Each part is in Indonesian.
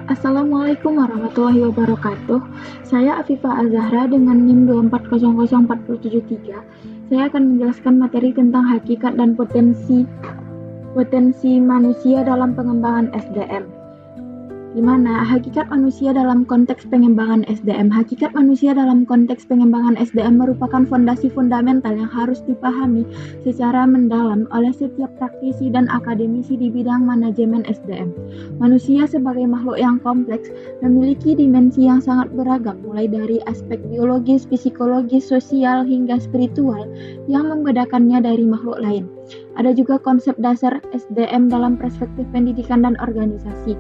Assalamualaikum warahmatullahi wabarakatuh. Saya Afifah Azahra dengan NIM 2400473. Saya akan menjelaskan materi tentang hakikat dan potensi manusia dalam pengembangan SDM. Di mana hakikat manusia dalam konteks pengembangan SDM. Hakikat manusia dalam konteks pengembangan SDM merupakan fondasi fundamental yang harus dipahami secara mendalam oleh setiap praktisi dan akademisi di bidang manajemen SDM. Manusia sebagai makhluk yang kompleks memiliki dimensi yang sangat beragam, mulai dari aspek biologis, psikologis, sosial, hingga spiritual yang membedakannya dari makhluk lain. Ada juga konsep dasar SDM dalam perspektif pendidikan dan organisasi.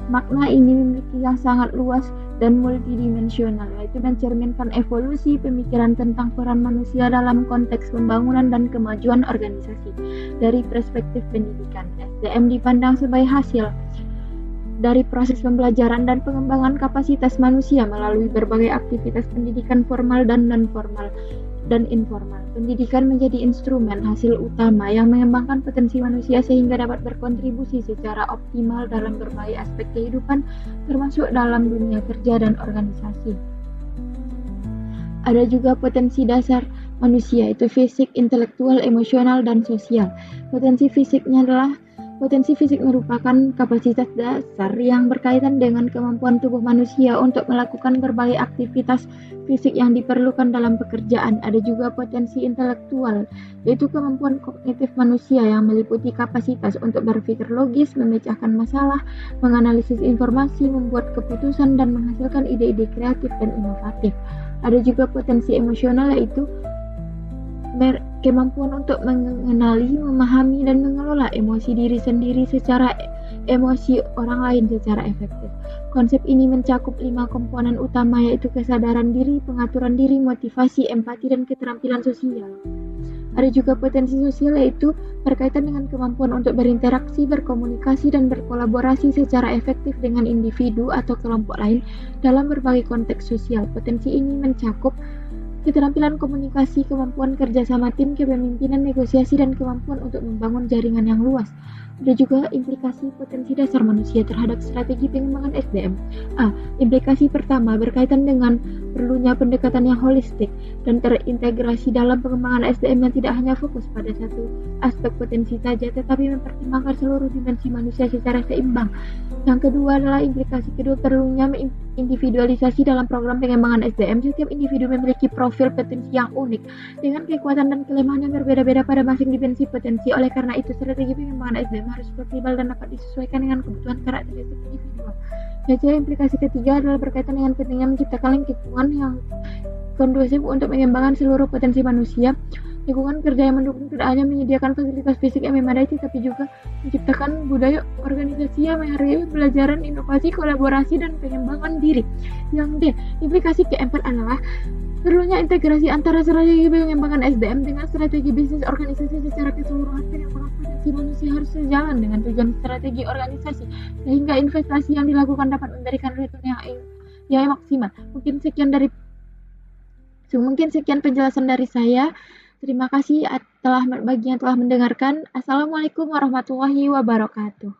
Makna ini memiliki yang sangat luas dan multidimensional, yaitu mencerminkan evolusi pemikiran tentang peran manusia dalam konteks pembangunan dan kemajuan organisasi. Dari perspektif pendidikan, SDM dipandang sebagai hasil dari proses pembelajaran dan pengembangan kapasitas manusia melalui berbagai aktivitas pendidikan formal dan non-formal dan informal. Pendidikan menjadi instrumen hasil utama yang mengembangkan potensi manusia sehingga dapat berkontribusi secara optimal dalam berbagai aspek kehidupan, termasuk dalam dunia kerja dan organisasi. Ada juga potensi dasar manusia, yaitu fisik, intelektual, emosional, dan sosial. Potensi fisik merupakan kapasitas dasar yang berkaitan dengan kemampuan tubuh manusia untuk melakukan berbagai aktivitas fisik yang diperlukan dalam pekerjaan. Ada juga potensi intelektual, yaitu kemampuan kognitif manusia yang meliputi kapasitas untuk berpikir logis, memecahkan masalah, menganalisis informasi, membuat keputusan, dan menghasilkan ide-ide kreatif dan inovatif. Ada juga potensi emosional, yaitu kemampuan untuk mengenali, memahami, dan mengelola emosi diri sendiri secara emosi orang lain secara efektif. Konsep ini mencakup 5 komponen utama, yaitu kesadaran diri, pengaturan diri, motivasi, empati, dan keterampilan sosial. Ada juga potensi sosial, yaitu berkaitan dengan kemampuan untuk berinteraksi, berkomunikasi, dan berkolaborasi secara efektif dengan individu atau kelompok lain dalam berbagai konteks sosial. Potensi ini mencakup keterampilan komunikasi, kemampuan kerja sama tim, kepemimpinan, negosiasi, dan kemampuan untuk membangun jaringan yang luas. Ada juga implikasi potensi dasar manusia terhadap strategi pengembangan SDM. Implikasi pertama berkaitan dengan perlunya pendekatan yang holistik dan terintegrasi dalam pengembangan SDM yang tidak hanya fokus pada satu aspek potensi saja, tetapi mempertimbangkan seluruh dimensi manusia secara seimbang. Yang kedua adalah implikasi kedua perlunya individualisasi dalam program pengembangan SDM. Setiap individu memiliki profil potensi yang unik dengan kekuatan dan kelemahan yang berbeda-beda pada masing dimensi potensi. Oleh karena itu, strategi pengembangan SDM harus fleksibel dan dapat disesuaikan dengan kebutuhan karakteristik individual. Jadi, implikasi ketiga adalah berkaitan dengan pentingnya menciptakan lingkungan yang kondusif untuk mengembangkan seluruh potensi manusia. Lingkungan kerja yang mendukung tidak hanya menyediakan fasilitas fisik yang memadai, tetapi juga menciptakan budaya organisasi yang menghargai pembelajaran, inovasi, kolaborasi, dan pengembangan diri. Yang D, implikasi keempat adalah perlunya integrasi antara strategi pengembangan SDM dengan strategi bisnis organisasi secara keseluruhan. Pengembangan potensi manusia harus sejalan dengan tujuan strategi organisasi, sehingga investasi yang dilakukan dapat memberikan return yang maksimal. Mungkin sekian penjelasan dari saya. Terima kasih bagi yang telah mendengarkan. Assalamualaikum warahmatullahi wabarakatuh.